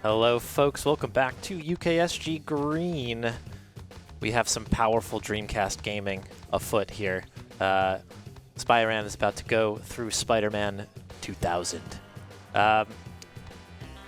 Hello folks, welcome back to UKSG Green. We have some powerful Dreamcast gaming afoot here. Spyran is about to go through Spider-Man 2000.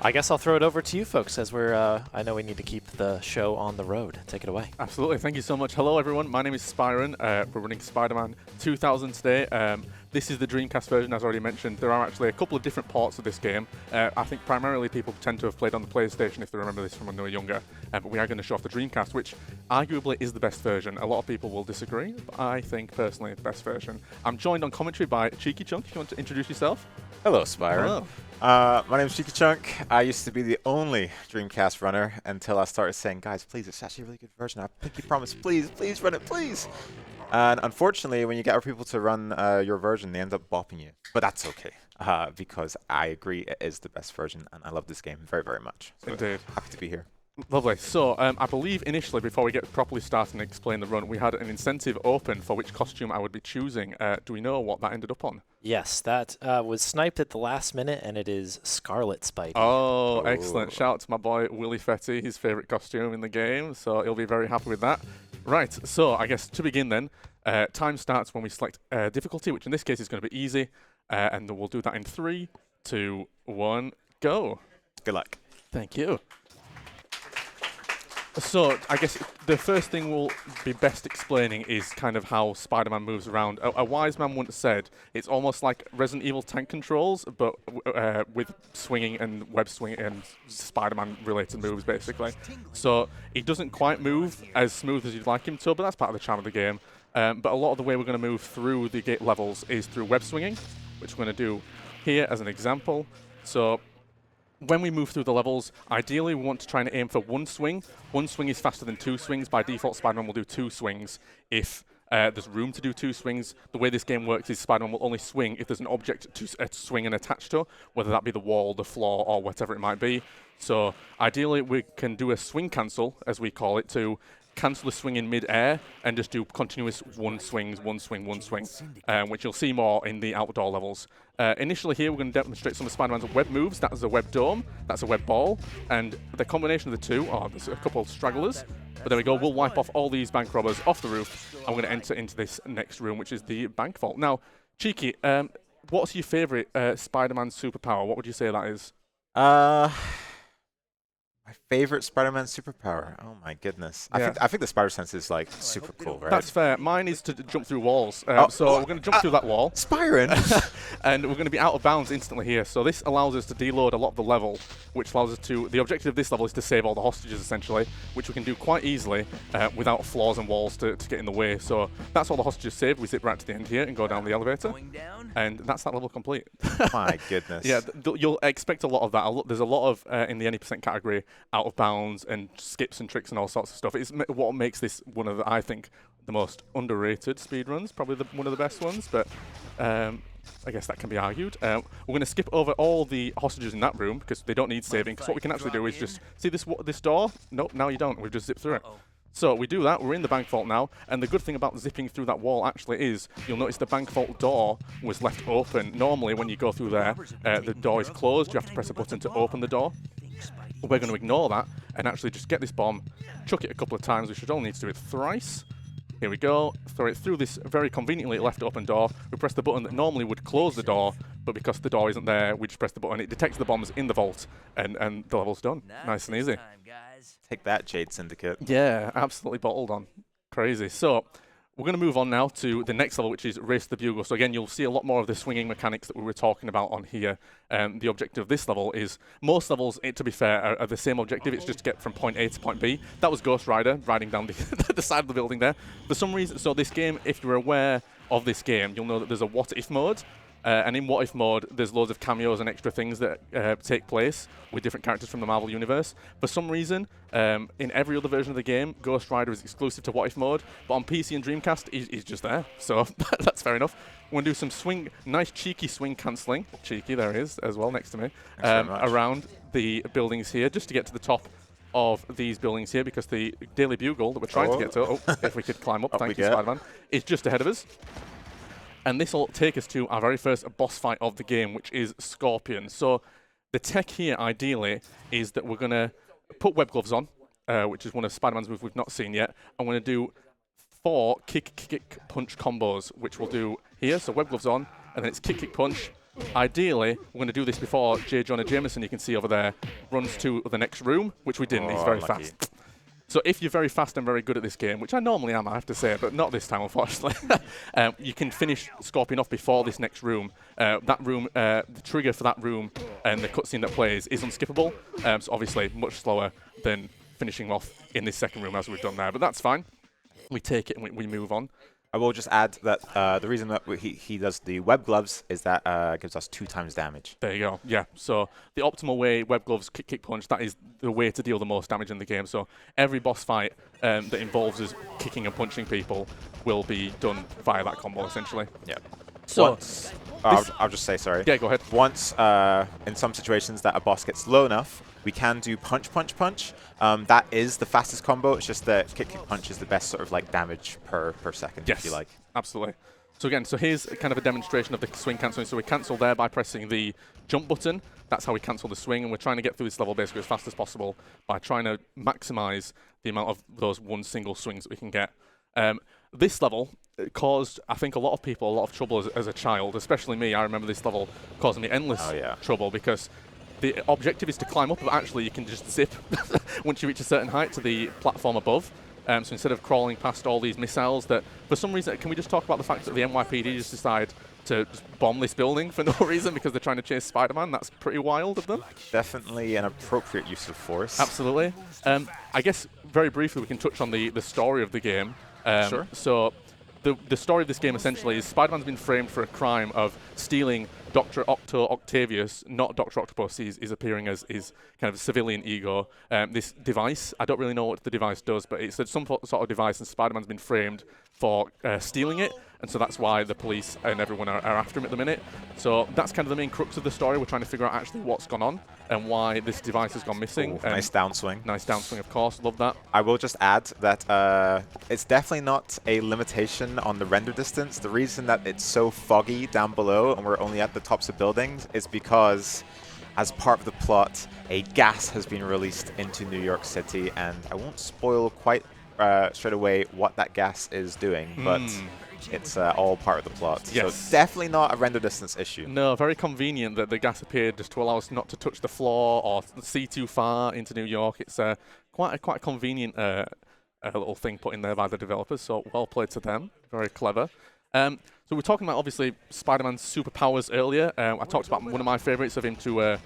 I guess I'll throw it over to you folks as I know we need to keep the show on the road. Take it away. Absolutely, thank you so much. Hello everyone, my name is Spyran. We're running Spider-Man 2000 today. This is the Dreamcast version, as already mentioned. There are actually a couple of different ports of this game. I think primarily people tend to have played on the PlayStation if they remember this from when they were younger. But we are going to show off the Dreamcast, which arguably is the best version. A lot of people will disagree, but I think personally the best version. I'm joined on commentary by Cheeky Chunk. If you want to introduce yourself. Hello, Spyran. Hello. My name is Cheeky Chunk. I used to be the only Dreamcast runner until I started saying, guys, please, it's actually a really good version. I pinky promise, please run it, please. And unfortunately, when you get other people to run your version, they end up bopping you. But that's okay, because I agree it is the best version, and I love this game very, very much. So Indeed. Happy to be here. Lovely. So, I believe initially, before we get properly started and explain the run, we had an incentive open for which costume I would be choosing. Do we know what that ended up on? Yes, that was sniped at the last minute, and it is Scarlet Spidey. Oh, excellent. Shout out to my boy Willy Fetty, his favourite costume in the game, so he'll be very happy with that. Right, so I guess to begin then, time starts when we select difficulty, which in this case is going to be easy, and we'll do that in 3, 2, 1, go. Good luck. Thank you. So, I guess the first thing we'll be best explaining is kind of how Spider-Man moves around. A wise man once said it's almost like Resident Evil tank controls, but with swinging and web swinging and Spider-Man related moves, basically. So, he doesn't quite move as smooth as you'd like him to, but that's part of the charm of the game. But a lot of the way we're going to move through the gate levels is through web swinging, which we're going to do here as an example. So, when we move through the levels, ideally we want to try and aim for one swing. One swing is faster than 2 swings. By default, Spider-Man will do 2 swings if there's room to do 2 swings. The way this game works is Spider-Man will only swing if there's an object to swing and attach to, whether that be the wall, the floor, or whatever it might be. So ideally we can do a swing cancel, as we call it, to cancel a swing in mid-air and just do continuous one swing, which you'll see more in the outdoor levels. Initially here, we're going to demonstrate some of Spider-Man's web moves. That is a web dome, that's a web ball, and the combination of the two, there's a couple of stragglers, but there we go, we'll wipe off all these bank robbers off the roof, and we're going to enter into this next room, which is the bank vault. Now, Cheeky, what's your favourite Spider-Man superpower? What would you say that is? My favorite Spider-Man superpower. Oh my goodness. Yeah. I think the spider sense is like super cool, right? That's fair. Mine is to jump through walls. So we're going to jump through that wall. Spyran! And we're going to be out of bounds instantly here. So this allows us to deload a lot of the level, which allows us to... The objective of this level is to save all the hostages, essentially, which we can do quite easily without floors and walls to get in the way. So that's all the hostages saved. We zip right to the end here and go down the elevator. And that's that level complete. My goodness. Yeah, you'll expect a lot of that. There's a lot of, in the any percent category, out of bounds and skips and tricks and all sorts of stuff. It's what makes this one of the, I think, the most underrated speedruns, probably one of the best ones, but I guess that can be argued. We're going to skip over all the hostages in that room because they don't need saving, because what we can actually do is just, see this door? Nope, now you don't. We've just zipped through it. So we do that, we're in the bank vault now, and the good thing about zipping through that wall actually is, you'll notice the bank vault door was left open. Normally when you go through there, the door is closed, you have to press a button to open the door. We're going to ignore that and actually just get this bomb, chuck it a couple of times. We should only need to do it thrice. Here we go, throw it through this very conveniently left open door. We press the button that normally would close the door, but because the door isn't there, we just press the button. It detects the bombs in the vault, and the level's done. Nice and easy. Take that, Jade Syndicate. Yeah, absolutely bottled on. Crazy. So, we're going to move on now to the next level, which is Race the Bugle. So again, you'll see a lot more of the swinging mechanics that we were talking about on here. The objective of this level is, most levels, to be fair, are the same objective. It's just to get from point A to point B. That was Ghost Rider riding down the side of the building there. For some reason, so this game, if you're aware of this game, you'll know that there's a what if mode. And in what if mode, there's loads of cameos and extra things that take place with different characters from the Marvel Universe. For some reason, in every other version of the game, Ghost Rider is exclusive to what if mode, but on PC and Dreamcast, he's just there. So that's fair enough. We're going to do some nice cheeky swing cancelling. Cheeky, there he is, as well, next to me. Around the buildings here, just to get to the top of these buildings here, because the Daily Bugle that we're trying to get to, if we could climb up, thank you, Spider-Man, is just ahead of us. And this will take us to our very first boss fight of the game, which is Scorpion. So The tech here, ideally, is that we're going to put web gloves on, which is one of Spider-Man's moves we've not seen yet. I'm going to do 4 kick, punch combos, which we'll do here. So web gloves on, and then it's kick, punch. Ideally, we're going to do this before J. Jonah Jameson, you can see over there, runs to the next room, which we didn't. He's very unlucky. fast. So if you're very fast and very good at this game, which I normally am, I have to say, but not this time, unfortunately, you can finish Scorpion off before this next room. That room, the trigger for that room and the cutscene that plays is unskippable. So obviously much slower than finishing off in this second room as we've done there, but that's fine. We take it and we move on. I will just add that the reason that he does the web gloves is that gives us 2 times damage. There you go. Yeah. So the optimal way, web gloves, kick, punch, that is the way to deal the most damage in the game. So every boss fight that involves us kicking and punching people will be done via that combo, essentially. Yeah. So I'll just say, sorry. Yeah, go ahead. Once, in some situations that a boss gets low enough, we can do punch. That is the fastest combo. It's just that kick, punch is the best sort of like damage per second, yes, if you like. Absolutely. So again, so here's kind of a demonstration of the swing cancelling. So we cancel there by pressing the jump button. That's how we cancel the swing, and we're trying to get through this level basically as fast as possible by trying to maximize the amount of those one single swings that we can get. This level caused, I think, a lot of people a lot of trouble as a child, especially me. I remember this level causing me endless trouble because the objective is to climb up, but actually you can just zip once you reach a certain height to the platform above. So instead of crawling past all these missiles that, for some reason, can we just talk about the fact that the NYPD just decide to just bomb this building for no reason because they're trying to chase Spider-Man? That's pretty wild of them. Definitely an appropriate use of force. Absolutely. I guess very briefly we can touch on the story of the game. Sure. So the story of this game essentially is Spider-Man's been framed for a crime of stealing Dr. Octavius, not Dr. Octopus. He's appearing as his kind of civilian ego. This device, I don't really know what the device does, but it's some sort of device, and Spider-Man's been framed for stealing it, and so that's why the police and everyone are after him at the minute. So that's kind of the main crux of the story. We're trying to figure out actually what's gone on and why this device has gone missing. Ooh, nice downswing. Nice downswing, of course. Love that. I will just add that it's definitely not a limitation on the render distance. The reason that it's so foggy down below and we're only at the tops of buildings is because, as part of the plot, a gas has been released into New York City, and I won't spoil quite straight away what that gas is doing, but it's all part of the plot. Yes. So definitely not a render distance issue. No, very convenient that the gas appeared just to allow us not to touch the floor or see too far into New York. It's quite a convenient little thing put in there by the developers, so well played to them. Very clever. So we're talking about, obviously, Spider-Man's superpowers earlier. I talked about one of my favorites of him to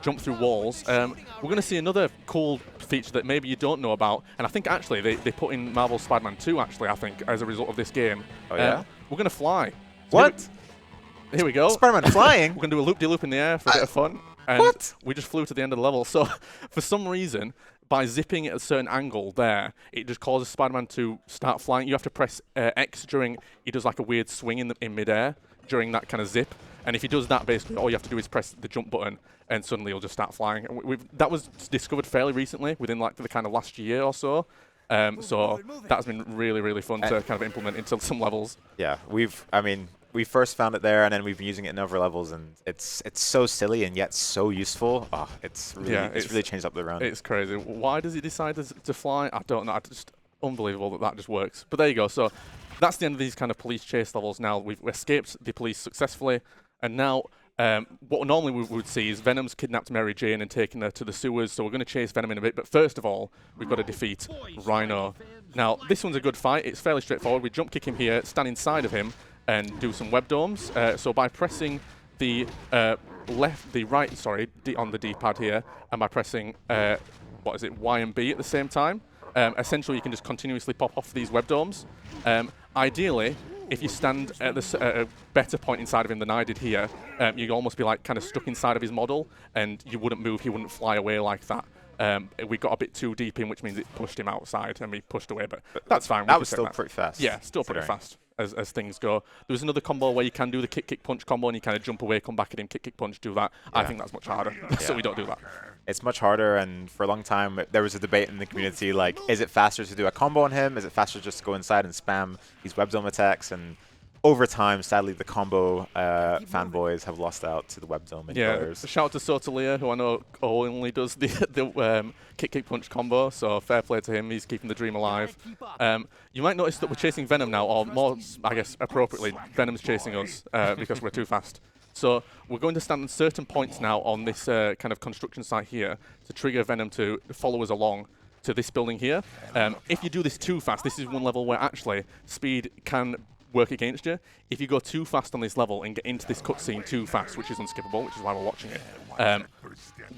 jump through walls. We're going to see another cool feature that maybe you don't know about, and I think actually they put in Marvel's Spider-Man 2, actually, I think, as a result of this game. Oh, yeah? We're going to fly. What? Here we go. Spider-Man flying? We're going to do a loop-de-loop in the air for a bit of fun. And what? We just flew to the end of the level. So for some reason, by zipping at a certain angle there, it just causes Spider-Man to start flying. You have to press X during, he does like a weird swing in midair during that kind of zip. And if he does that, basically, all you have to do is press the jump button, and suddenly he'll just start flying. And that was discovered fairly recently, within like the kind of last year or so. So that's been really, really fun to kind of implement into some levels. Yeah, we first found it there, and then we've been using it in other levels, and it's so silly and yet so useful. Oh, it's really changed up the run. It's crazy. Why does he decide to fly? I don't know. It's just unbelievable that just works. But there you go. So that's the end of these kind of police chase levels. Now we've escaped the police successfully, and now what normally we would see is Venom's kidnapped Mary Jane and taken her to the sewers. So we're going to chase Venom in a bit. But first of all, we've got to defeat Rhino. Now this one's a good fight. It's fairly straightforward. We jump kick him here, stand inside of him, and do some web domes. So by pressing the right on the D-pad here, and by pressing Y and B at the same time, essentially you can just continuously pop off these web domes. Ideally, if you stand at a better point inside of him than I did here, you'd almost be like kind of stuck inside of his model, and you wouldn't move. He wouldn't fly away like that. We got a bit too deep in, which means it pushed him outside, and we pushed away. But that's fine. That was still pretty fast. Yeah, still pretty fast as things go. There was another combo where you can do the kick punch combo, and you kind of jump away, come back at him, kick punch, do that. Yeah. I think that's much harder, so we don't do that. It's much harder, and for a long time there was a debate in the community, like, is it faster to do a combo on him? Is it faster just to go inside and spam these web zone attacks? And over time, sadly, the combo fanboys have lost out to the webdome mini players. Shout out to Sotalia, who I know only does the kick punch combo, so fair play to him. He's keeping the dream alive. You might notice that we're chasing Venom now, or more, I guess, appropriately, Venom's chasing us because we're too fast. So we're going to stand at certain points now on this kind of construction site here to trigger Venom to follow us along to this building here. If you do this too fast, this is one level where actually speed can work against you. If you go too fast on this level and get into this cutscene too fast, which is unskippable, which is why we're watching it,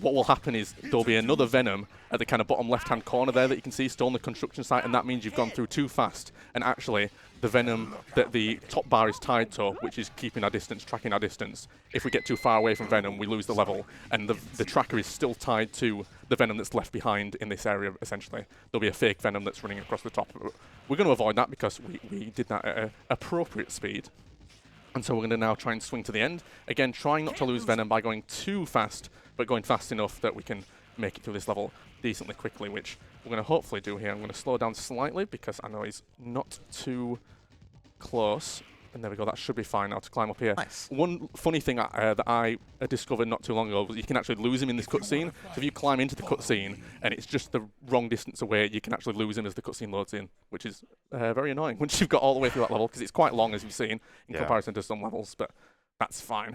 what will happen is there'll be another Venom at the kind of bottom left-hand corner there that you can see still on the construction site, and that means you've gone through too fast, and actually the Venom that the top bar is tied to, which is keeping our distance, tracking our distance, if we get too far away from Venom, we lose the level, and the tracker is still tied to the Venom that's left behind in this area, essentially. There'll be a fake Venom that's running across the top. We're going to avoid that because we did that at an appropriate speed. And so we're going to now try and swing to the end. Again, trying not to lose Venom by going too fast, but going fast enough that we can make it through this level decently quickly, which we're going to hopefully do here. I'm going to slow down slightly because I know he's not too close. And there we go, that should be fine now to climb up here. Nice. One funny thing that I discovered not too long ago was you can actually lose him in this cutscene. So if you climb into the cutscene and it's just the wrong distance away, you can actually lose him as the cutscene loads in, which is very annoying once you've got all the way through that level, because it's quite long, as you've seen, in comparison to some levels, but that's fine.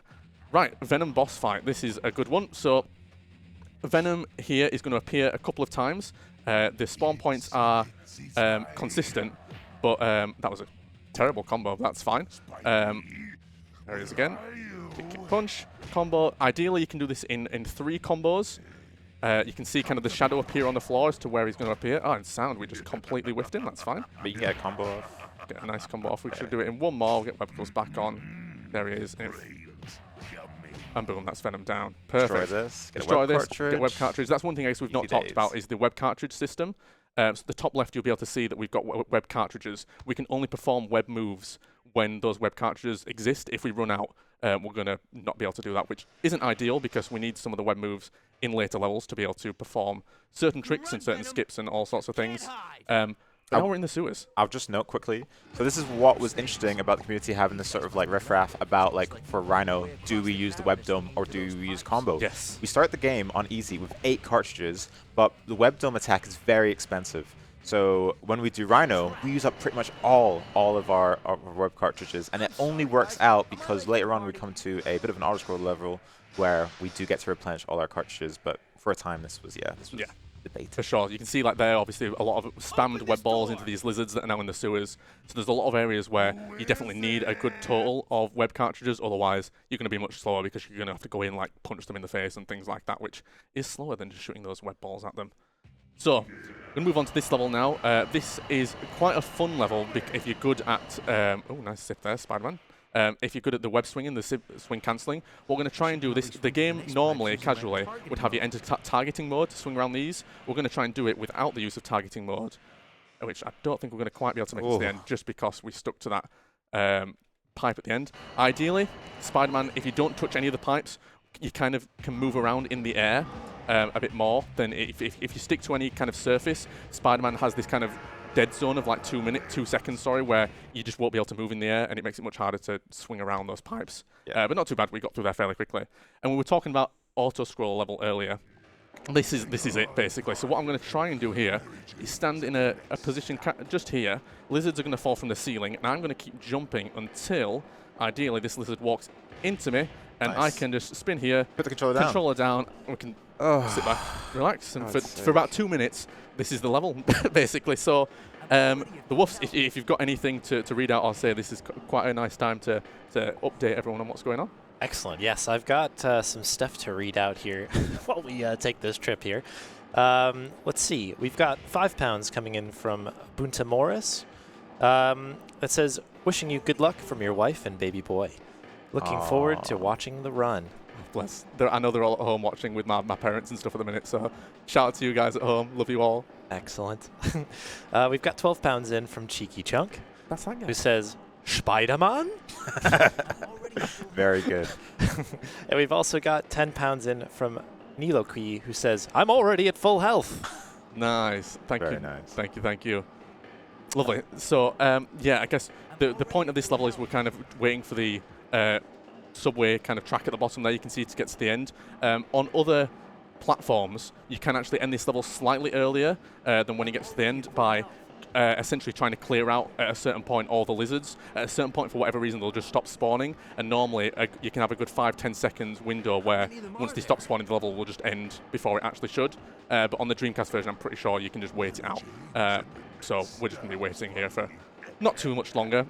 Right, Venom boss fight. This is a good one. So Venom here is going to appear a couple of times. The spawn points are consistent, but that was a terrible combo, but that's fine. There he is again. Kick punch combo. Ideally, you can do this in 3 combos. You can see kind of the shadow appear on the floor as to where he's going to appear. Oh, and sound, we just completely whiffed him. That's fine. But you can get a combo off. Get a nice combo off. We should do it in one more. Get webcams back on. There he is. And boom, that's Venom down. Perfect. Destroy this. Destroy this. Get web cartridge. That's one thing I guess we've not talked about is the web cartridge system. So the top left, you'll be able to see that we've got web cartridges. We can only perform web moves when those web cartridges exist. If we run out, we're going to not be able to do that, which isn't ideal because we need some of the web moves in later levels to be able to perform certain tricks and certain skips and all sorts of things. But now we're in the sewers. I'll just note quickly. So this is what was interesting about the community having this sort of like riffraff about, like, for Rhino, do we use the web dome or do we use combos? Yes. We start the game on easy with 8 cartridges, but the web dome attack is very expensive. So when we do Rhino, we use up pretty much all of our web cartridges, and it only works out because later on we come to a bit of an auto-scroll level where we do get to replenish all our cartridges, but for a time this was debated. For sure. You can see like there, obviously, a lot of spammed web balls into these lizards that are now in the sewers. So there's a lot of areas where you definitely need a good total of web cartridges, otherwise you're going to be much slower because you're going to have to go in, like, punch them in the face and things like that, which is slower than just shooting those web balls at them. So, we're going to move on to this level now. This is quite a fun level if you're good at... oh, nice sip there, Spider-Man. If you're good at the web swinging, the swing cancelling, what we're going to try and do this. The game normally, casually, would have you enter targeting mode to swing around these. We're going to try and do it without the use of targeting mode, which I don't think we're going to quite be able to make it to the end, just because we stuck to that pipe at the end. Ideally, Spider-Man, if you don't touch any of the pipes, you kind of can move around in the air a bit more than if you stick to any kind of surface. Spider-Man has this kind of dead zone of like 2 seconds, where you just won't be able to move in the air, and it makes it much harder to swing around those pipes. But not too bad, we got through there fairly quickly. And we were talking about auto-scroll level earlier. This is it, basically. So what I'm going to try and do here is stand in a position just here. Lizards are going to fall from the ceiling, and I'm going to keep jumping until, ideally, this lizard walks into me, and I can just spin here, put the controller down, and we can sit back, relax, and for about 2 minutes, this is the level, basically. So the Woofs, if you've got anything to read out or say, this is quite a nice time to update everyone on what's going on. Excellent. Yes, I've got some stuff to read out here while we take this trip here. Let's see. We've got £5 coming in from Bunta Morris. That says, wishing you good luck from your wife and baby boy. Looking forward to watching the run. Bless. I know they're all at home watching with my parents and stuff at the minute, so shout out to you guys at home. Love you all. Excellent. We've got £12 in from Cheeky Chunk, That's that guy. who says, Spider-Man? Very good. And we've also got £10 in from Niloki, who says, I'm already at full health. Nice. Thank you. Very nice. Thank you. Lovely. So, yeah, I guess the point of this level is we're kind of waiting for the subway kind of track at the bottom there. You can see to get to the end. On other platforms, you can actually end this level slightly earlier than when it gets to the end by essentially trying to clear out at a certain point all the lizards. At a certain point, for whatever reason, they'll just stop spawning, and normally you can have a good 5-10 seconds window where once they stop spawning, the level will just end before it actually should. But on the Dreamcast version, I'm pretty sure you can just wait it out. So we're just going to be waiting here for not too much longer.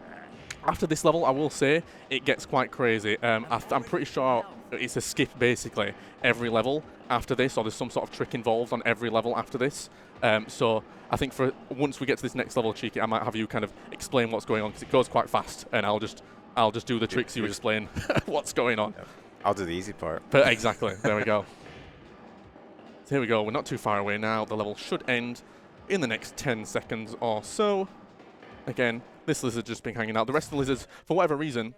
After this level, I will say, it gets quite crazy. I'm pretty sure it's a skip, basically, every level after this, or there's some sort of trick involved on every level after this. So I think for once we get to this next level, Cheeky, I might have you kind of explain what's going on, because it goes quite fast, and I'll just do the tricks, you explain what's going on. Yeah. I'll do the easy part. But exactly, there we go. So here we go, we're not too far away now. The level should end in the next 10 seconds or so. Again, this lizard just been hanging out. The rest of the lizards, for whatever reason,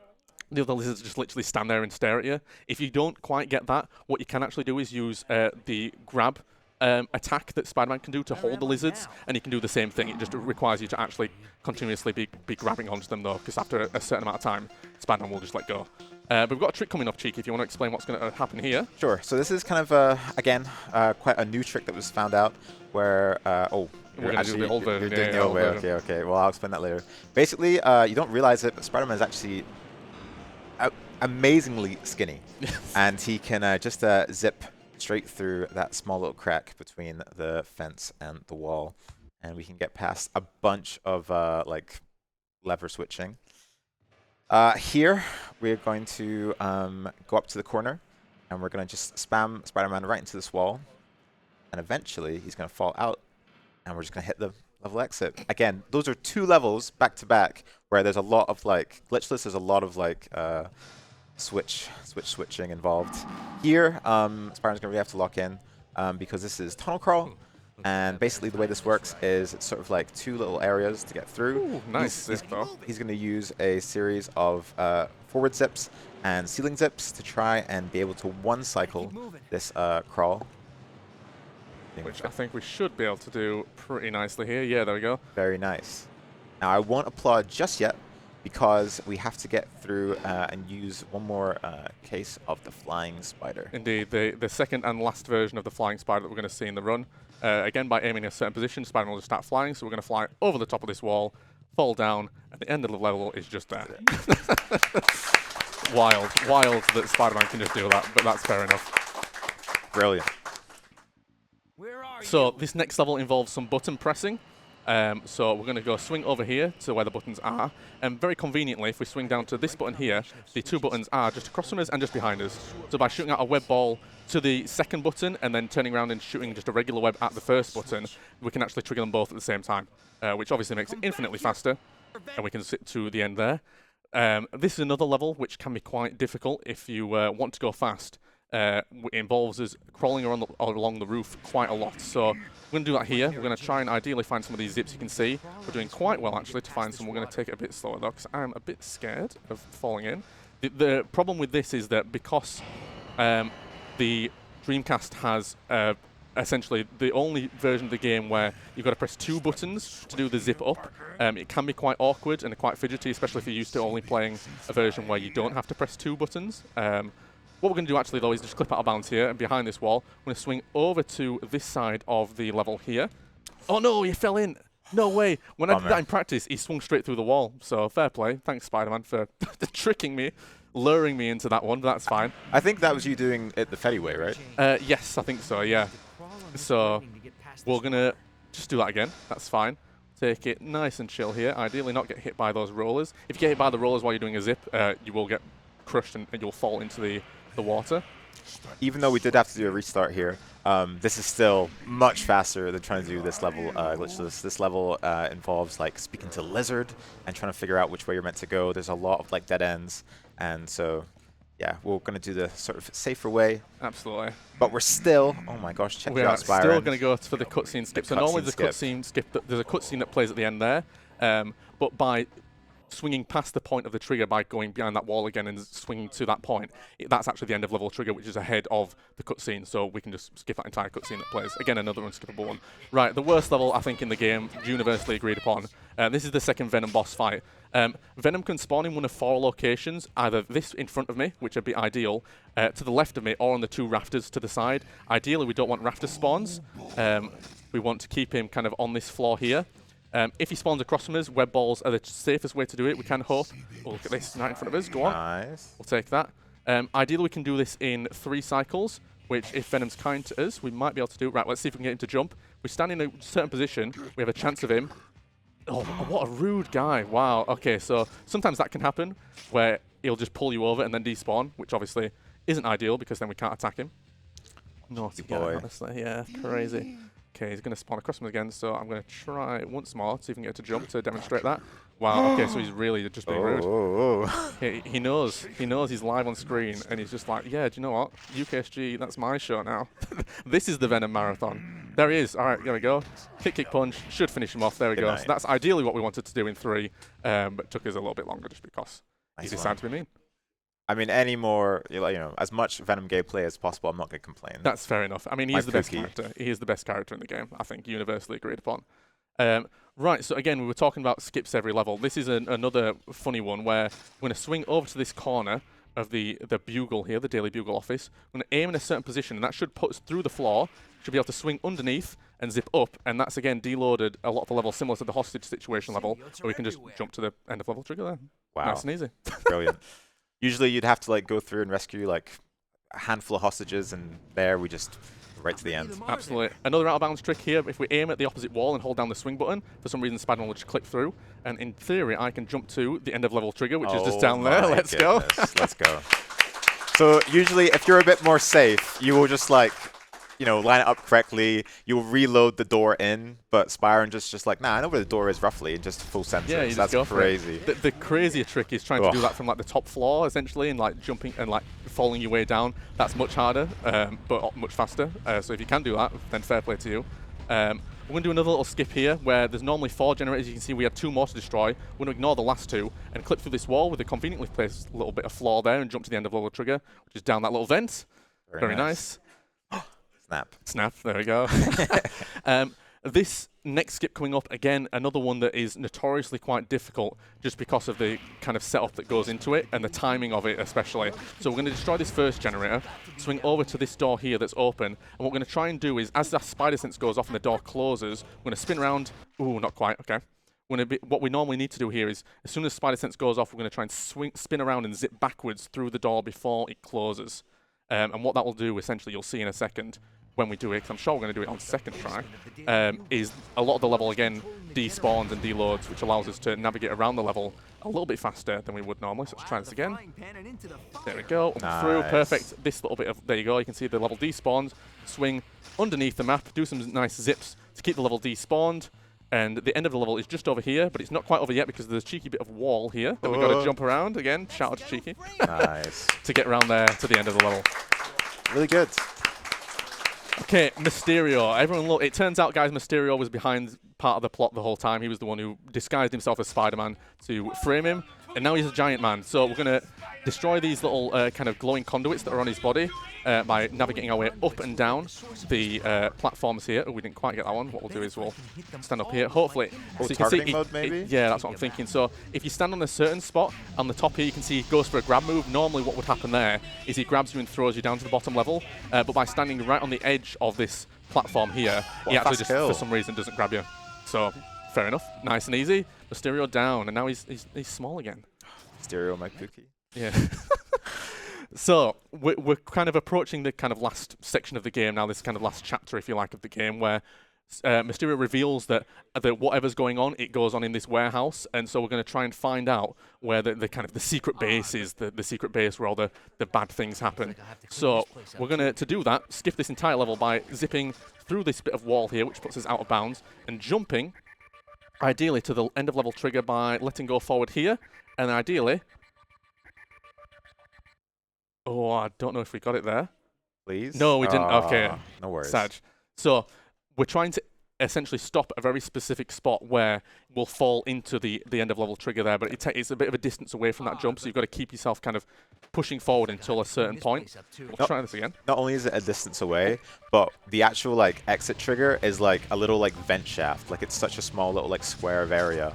the other lizards just literally stand there and stare at you. If you don't quite get that, what you can actually do is use the grab attack that Spider-Man can do to hold the lizards, and he can do the same thing. It just requires you to actually continuously be grabbing onto them, though, because after a certain amount of time, Spider-Man will just let go. But we've got a trick coming up, Cheeky, if you want to explain what's going to happen here. Sure. So this is kind of, again, quite a new trick that was found out where, we're going to do the old version. You're doing the old way. Okay. Well, I'll explain that later. Basically, you don't realize it, but Spider-Man is actually amazingly skinny. And he can just zip straight through that small little crack between the fence and the wall. And we can get past a bunch of, like, lever switching. Here, we're going to go up to the corner, and we're going to just spam Spider-Man right into this wall. And eventually, he's going to fall out, and we're just going to hit the level exit. Again, those are 2 levels back-to-back where there's a lot of, like, glitchless, there's a lot of, like, switching involved. Here, Spider-Man's going to really have to lock in because this is tunnel crawl. And basically the way this works is it's sort of like 2 little areas to get through. Ooh, nice. He's going to use a series of forward zips and ceiling zips to try and be able to one-cycle this crawl. Which I think we should be able to do pretty nicely here. Yeah, there we go. Very nice. Now, I won't applaud just yet because we have to get through and use one more case of the flying spider. Indeed, the second and last version of the flying spider that we're going to see in the run. Again, by aiming in a certain position, Spider-Man will just start flying, so we're going to fly over the top of this wall, fall down, and the end of the level is just there. Wild that Spider-Man can just do that, but that's fair enough. Brilliant. So this next level involves some button pressing. So we're going to go swing over here to where the buttons are, and very conveniently, if we swing down to this button here, the 2 buttons are just across from us and just behind us. So by shooting out a web ball to the second button and then turning around and shooting just a regular web at the first button, we can actually trigger them both at the same time, which obviously makes it infinitely faster, and we can sit to the end there. This is another level which can be quite difficult if you want to go fast. It involves us crawling along the roof quite a lot. So we're going to do that here. We're going to try and ideally find some of these zips you can see. We're doing quite well, actually, to find some. We're going to take it a bit slower, though, because I'm a bit scared of falling in. The problem with this is that because the Dreamcast has essentially the only version of the game where you've got to press 2 buttons to do the zip up, it can be quite awkward and quite fidgety, especially if you're used to only playing a version where you don't have to press 2 buttons. What we're going to do actually, though, is just clip out of bounds here, and behind this wall, we're going to swing over to this side of the level here. Oh no, he fell in! No way! When I did that in practice, he swung straight through the wall. So fair play. Thanks, Spider-Man, for tricking me, luring me into that one, but that's fine. I think that was you doing it the Fetty way, right? Yes, I think so, yeah. So we're going to just do that again. That's fine. Take it nice and chill here. Ideally not get hit by those rollers. If you get hit by the rollers while you're doing a zip, you will get crushed and you'll fall into the water. Even though we did have to do a restart here, this is still much faster than trying to do this level glitchless. This level involves like speaking to Lizard and trying to figure out which way you're meant to go. There's a lot of like dead ends, and so yeah, we're going to do the sort of safer way. Absolutely. But we're still, oh my gosh, check it out, Spyran. We're still going to go for the cutscene skip. So normally the cutscene skip, there's a cutscene that plays at the end there, but by swinging past the point of the trigger by going behind that wall again and swinging to that point, that's actually the end of level trigger, which is ahead of the cutscene, so we can just skip that entire cutscene that plays. Again, another unskippable one. Right, the worst level, I think, in the game, universally agreed upon. This is the second Venom boss fight. Venom can spawn in one of 4 locations, either this in front of me, which would be ideal, to the left of me, or on the 2 rafters to the side. Ideally, we don't want rafter spawns. We want to keep him kind of on this floor here. If he spawns across from us, web balls are the safest way to do it, we can hope. Oh, look at this, right in front of us, go on. Nice. We'll take that. Ideally, we can do this in 3 cycles, which, if Venom's kind to us, we might be able to do. Right, let's see if we can get him to jump. We stand in a certain position, we have a chance of him. Oh, what a rude guy. Wow, okay, so sometimes that can happen, where he'll just pull you over and then despawn, which obviously isn't ideal, because then we can't attack him. Naughty guy, honestly, yeah, crazy. Okay, he's going to spawn across him again, so I'm going to try once more, see if we can get to jump to demonstrate that. Wow, okay, so he's really just being rude. He knows he's live on screen, and he's just like, yeah, do you know what? UKSG, that's my show now. This is the Venom Marathon. There he is. All right, there we go. Kick, kick, punch. Should finish him off. There we go. So that's ideally what we wanted to do in 3, but took us a little bit longer just because he decided to be mean. I mean, any more, as much Venom gameplay as possible, I'm not going to complain. That's fair enough. I mean, he's the best character. He is the best character in the game, I think, universally agreed upon. Right, so again, we were talking about skips every level. This is another funny one where we're going to swing over to this corner of the Bugle here, the Daily Bugle office. We're going to aim in a certain position, and that should put us through the floor. Should be able to swing underneath and zip up, and that's, again, deloaded a lot of the level, similar to the hostage situation level, where we can just jump to the end of level trigger there. Wow. Nice and easy. Brilliant. Usually you'd have to go through and rescue a handful of hostages, and there we just right to the end. Absolutely. Another out of bounds trick here, if we aim at the opposite wall and hold down the swing button, for some reason Spider-Man will just clip through, and in theory I can jump to the end of level trigger, which is just down there. Let's go. Let's go. So usually if you're a bit more safe, you will just line it up correctly. You'll reload the door in, but Spyran just nah, I know where the door is roughly, and just full center. Yeah, so that's crazy. The crazier trick is trying to do that from the top floor, essentially, and jumping and falling your way down. That's much harder, but much faster. So if you can do that, then fair play to you. We're going to do another little skip here, where there's normally 4 generators. You can see we have 2 more to destroy. We're going to ignore the last 2 and clip through this wall with a conveniently placed little bit of floor there and jump to the end of level trigger, which is down that little vent. Very nice. Snap, there we go. This next skip coming up, again, another one that is notoriously quite difficult just because of the kind of setup that goes into it and the timing of it especially. So we're going to destroy this first generator, swing over to this door here that's open, and what we're going to try and do is, as the spider sense goes off and the door closes, we're going to spin around. Ooh, not quite, okay. What we normally need to do here is, as soon as spider sense goes off, we're going to try and spin around and zip backwards through the door before it closes. And what that will do, essentially, you'll see in a second, when we do it, because I'm sure we're going to do it on second try, is a lot of the level, again, despawns and deloads, which allows us to navigate around the level a little bit faster than we would normally. So let's try this again. There we go. Nice. Through. Perfect. This little bit of... There you go. You can see the level despawns. Swing underneath the map. Do some nice zips to keep the level despawned. And the end of the level is just over here, but it's not quite over yet because there's a cheeky bit of wall here that we've got to jump around. Again, shout out to Cheeky. Nice. To get around there to the end of the level. Really good. Okay, Mysterio. Everyone look, it turns out, guys, Mysterio was behind part of the plot the whole time. He was the one who disguised himself as Spider-Man to frame him, and now he's a giant man. So we're going to destroy these little kind of glowing conduits that are on his body by navigating our way up and down the platforms here. Oh, we didn't quite get that one. What we'll do is we'll stand up here, hopefully. So you can see mode, maybe? Yeah, that's what I'm thinking. So if you stand on a certain spot on the top here, you can see he goes for a grab move. Normally what would happen there is he grabs you and throws you down to the bottom level, but by standing right on the edge of this platform here, he actually just, for some reason, doesn't grab you. So, fair enough. Nice and easy. Mysterio down, and now he's small again. Mysterio, my cookie. Yeah. So, we're kind of approaching the kind of last section of the game now, this kind of last chapter, if you like, of the game, where Mysterio reveals that whatever's going on, it goes on in this warehouse, and so we're going to try and find out where the kind of the secret base is, the secret base where all the bad things happen. So, we're going to do that, skip this entire level by zipping through this bit of wall here, which puts us out of bounds, and jumping, ideally, to the end of level trigger by letting go forward here, and ideally... Oh, I don't know if we got it there. Please? No, we didn't. Okay. No worries. Sad. So, we're trying to essentially stop at a very specific spot where we'll fall into the end of level trigger there, but it's a bit of a distance away from that jump, so you've got to keep yourself kind of pushing forward until a certain point. We'll try this again. Not only is it a distance away, but the actual like exit trigger is like a little like vent shaft. Like it's such a small little like square of area.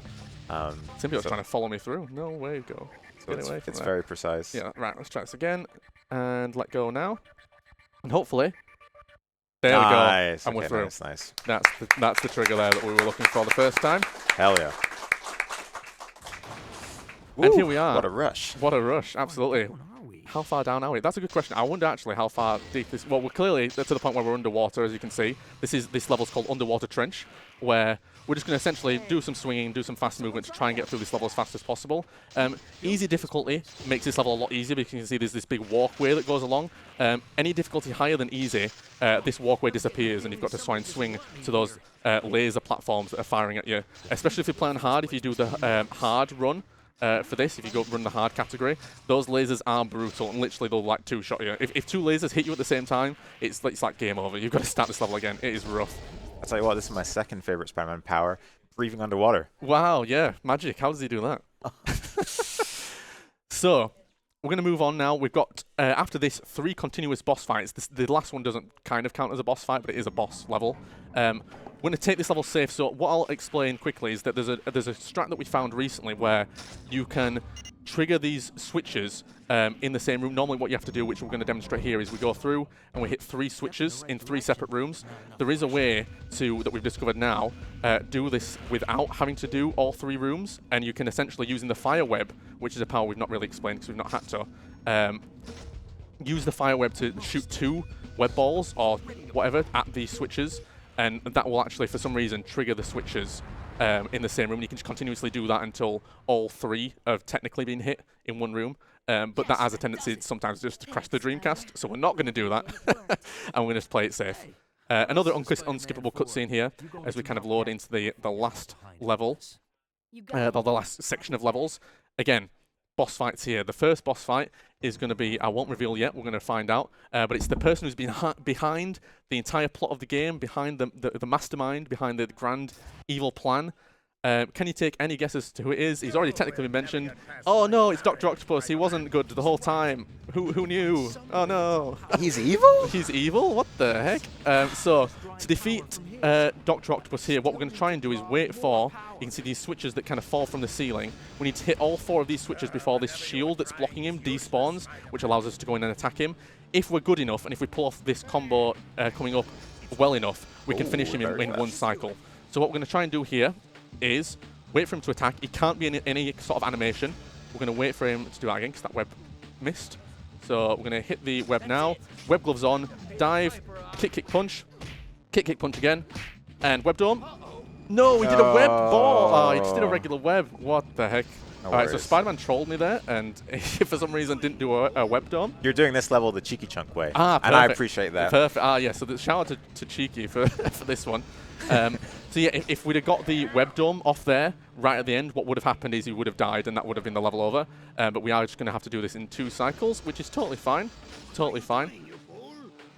Symbiote's trying to follow me through. No way, go. So it's very precise. Yeah, right, let's try this again. And let go now. And hopefully, there we go. And we're through. Nice. That's the trigger there that we were looking for the first time. Hell yeah. And here we are. What a rush. What a rush, absolutely. How far down are we? That's a good question. I wonder actually how far deep this... Well, we're clearly to the point where we're underwater, as you can see. This level's called Underwater Trench, where we're just going to essentially do some swinging, do some fast movement to try and get through this level as fast as possible. Easy difficulty makes this level a lot easier because you can see there's this big walkway that goes along. Any difficulty higher than easy, this walkway disappears and you've got to try and swing to those laser platforms that are firing at you. Especially if you play on hard, if you do the hard run, for this, if you go run the hard category, those lasers are brutal and literally they'll like two-shot you. If two lasers hit you at the same time, it's like game over. You've got to start this level again. It is rough. I'll tell you what, this is my second favorite Spider-Man power, breathing underwater. Wow, yeah, magic. How does he do that? So, we're going to move on now. We've got, after this, 3 continuous boss fights. The last one doesn't kind of count as a boss fight, but it is a boss level. We're going to take this level safe, so what I'll explain quickly is that there's a strat that we found recently where you can trigger these switches in the same room. Normally what you have to do, which we're going to demonstrate here, is we go through and we hit 3 switches in 3 separate rooms. There is a way that we've discovered now, do this without having to do all 3 rooms, and you can essentially, using the fire web, which is a power we've not really explained because we've not had to, use the fire web to shoot 2 web balls or whatever at the switches, and that will actually, for some reason, trigger the switches in the same room. You can just continuously do that until all 3 have technically been hit in one room. But that has a tendency sometimes just to crash the Dreamcast, so we're not going to do that. And we're going to just play it safe. Another unskippable cutscene here as we kind of load into the last level, the last section of levels. Again, boss fights here. The first boss fight is going to be, I won't reveal yet, we're going to find out, but it's the person who's been behind the entire plot of the game, behind the mastermind, behind the grand evil plan. Can you take any guesses to who it is? He's already technically been mentioned. Oh no, it's Dr. Octopus. He wasn't good the whole time. Who knew? Oh no. He's evil? He's evil? What the heck? So, to defeat Dr. Octopus here, what we're going to try and do is wait for, you can see these switches that kind of fall from the ceiling. We need to hit all 4 of these switches before this shield that's blocking him despawns, which allows us to go in and attack him. If we're good enough, and if we pull off this combo coming up well enough, we can finish him in one cycle. So what we're going to try and do here is wait for him to attack. He can't be in any sort of animation. We're going to wait for him to do that again because that web missed. So we're going to hit the web now. Web gloves on. Dive. Kick, punch. Kick, punch again. And web dome. No, he did a web ball. Oh, he just did a regular web. What the heck? No All right, so worries. Spider-Man trolled me there, and for some reason didn't do a web dome. You're doing this level the Cheeky Chunk way. Ah, perfect. And I appreciate that. Perfect. Ah, yeah, so shout out to Cheeky for this one. So yeah, if we'd have got the web dome off there right at the end, what would have happened is he would have died and that would have been the level over. But we are just going to have to do this in 2 cycles, which is totally fine. Totally fine.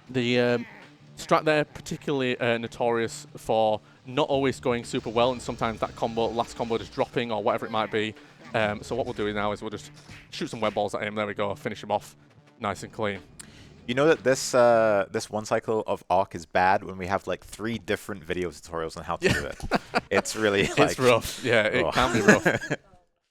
The strat there, particularly notorious for not always going super well, and sometimes that last combo just dropping or whatever it might be. So what we'll do now is we'll just shoot some web balls at him. There we go. Finish him off nice and clean. You know that this one cycle of Arc is bad when we have like 3 different video tutorials on how to do it. It's really like... It's rough. Yeah, it can be rough.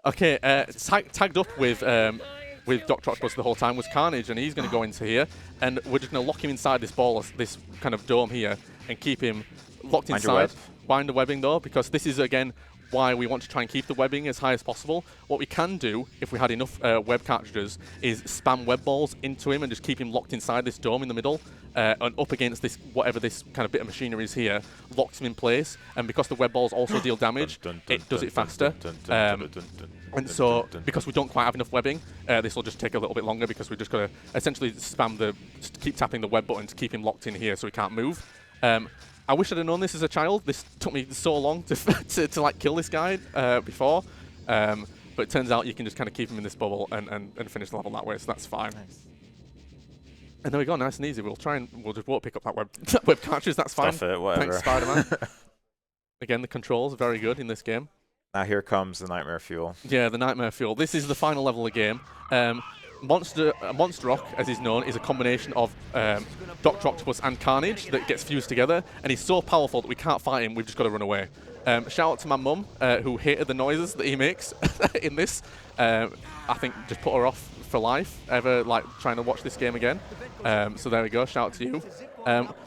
Okay, tagged up with Dr. Octopus the whole time was Carnage, and he's going to go into here, and we're just going to lock him inside this ball, this kind of dome here, and keep him locked inside. Bind the webbing though, because this is again why we want to try and keep the webbing as high as possible. What we can do, if we had enough web cartridges, is spam web balls into him and just keep him locked inside this dome in the middle, and up against this, whatever this kind of bit of machinery is here, locks him in place, and because the web balls also deal damage, it does it faster. And so, because we don't quite have enough webbing, this will just take a little bit longer because we've just got to essentially keep tapping the web button to keep him locked in here so he can't move. I wish I'd have known this as a child. This took me so long to like kill this guy before, but it turns out you can just kind of keep him in this bubble and finish the level that way, so that's fine. Nice. And there we go, nice and easy. We'll just won't pick up that web cartridge. That's fine. Stuff it, whatever. Thanks, Spider-Man. Again, the controls are very good in this game. Now here comes the Nightmare Fuel. Yeah, the Nightmare Fuel. This is the final level of the game. Monster Rock, as he's known, is a combination of Dr. Octopus and Carnage that gets fused together, and he's so powerful that we can't fight him, we've just got to run away. Shout out to my mum, who hated the noises that he makes in this. I think just put her off for life, ever like trying to watch this game again. So there we go, shout out to you.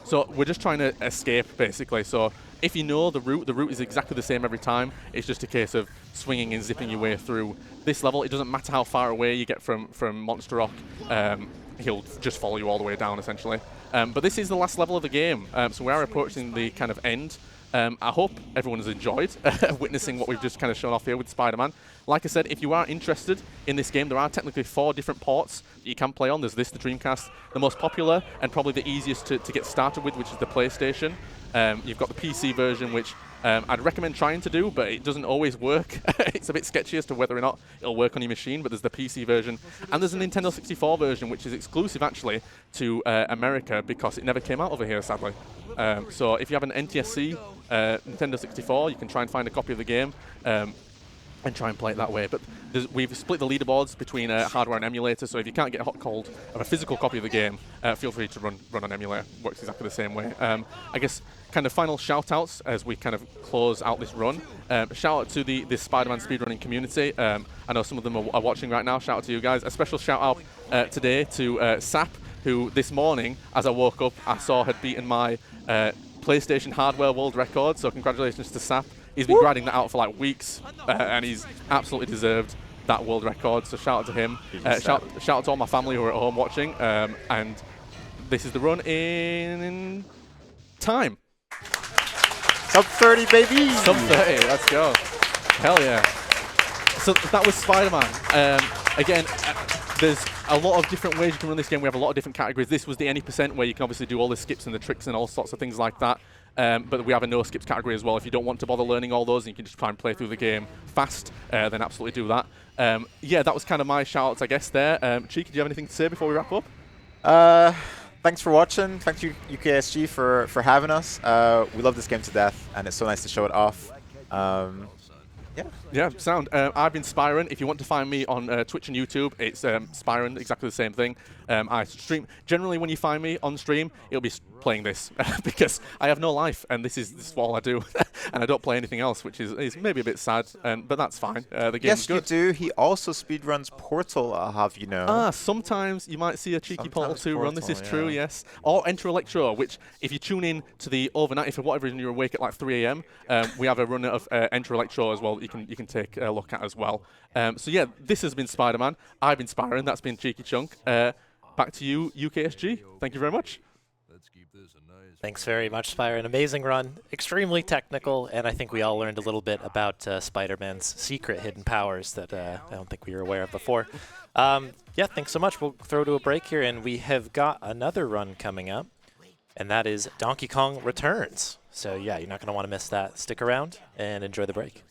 So we're just trying to escape, basically. So if you know the route is exactly the same every time. It's just a case of swinging and zipping your way through this level. It doesn't matter how far away you get from Monster Rock. He'll just follow you all the way down, essentially. But this is the last level of the game, so we are approaching the kind of end. I hope everyone has enjoyed witnessing what we've just kind of shown off here with Spider-Man. Like I said, if you are interested in this game, there are technically 4 different ports that you can play on. There's this, the Dreamcast, the most popular and probably the easiest to get started with, which is the PlayStation. You've got the PC version, which I'd recommend trying to do, but it doesn't always work. It's a bit sketchy as to whether or not it'll work on your machine, but there's the PC version. And there's a Nintendo 64 version, which is exclusive, actually, to America because it never came out over here, sadly. So if you have an NTSC Nintendo 64, you can try and find a copy of the game and try and play it that way. But we've split the leaderboards between hardware and emulator, so if you can't get a hot cold of a physical copy of the game, feel free to run on emulator. Works exactly the same way. I guess kind of final shout-outs as we kind of close out this run. Shout out to the Spider-Man speedrunning community. I know some of them are watching right now. Shout out to you guys. A special shout-out today to Sap, who this morning, as I woke up, I saw had beaten my PlayStation hardware world record, so congratulations to Sap. He's been grinding that out for like weeks, and he's absolutely deserved that world record, so shout out to him. Shout out to all my family who are at home watching, and this is the run in time. Sub 30, baby! Sub 30, let's go. Hell yeah. So that was Spider-Man. Again, there's a lot of different ways you can run this game. We have a lot of different categories. This was the any percent where you can obviously do all the skips and the tricks and all sorts of things like that. But we have a no skips category as well. If you don't want to bother learning all those and you can just try and play through the game fast, then absolutely do that. Yeah, that was kind of my shout-outs, I guess, there. Cheeky, do you have anything to say before we wrap up? Thanks for watching. Thank you, UKSG, for having us. We love this game to death, and it's so nice to show it off. Yeah, sound. I've been Spyran. If you want to find me on Twitch and YouTube, it's Spyran, exactly the same thing. I stream. Generally, when you find me on stream, it'll be playing this because I have no life, and this is all I do, and I don't play anything else, which is maybe a bit sad, but that's fine. The game's good. Yes, you do. He also speedruns Portal, I'll have you know. Sometimes you might see a cheeky Portal 2 run. This is true, yes. Or Enter Electro, which if you tune in to the overnight, if for whatever reason you're awake at like 3 AM, we have a run of Enter Electro as well that you can take a look at as well. So yeah, this has been Spider-Man. I've been Spyran. That's been Cheeky Chunk. Back to you, UKSG. Thank you very much. Thanks very much, Spyran. Amazing run, extremely technical, and I think we all learned a little bit about Spider-Man's secret hidden powers that I don't think we were aware of before. Yeah, thanks so much. We'll throw to a break here, and we have got another run coming up, and that is Donkey Kong Returns. So yeah, you're not going to want to miss that. Stick around and enjoy the break.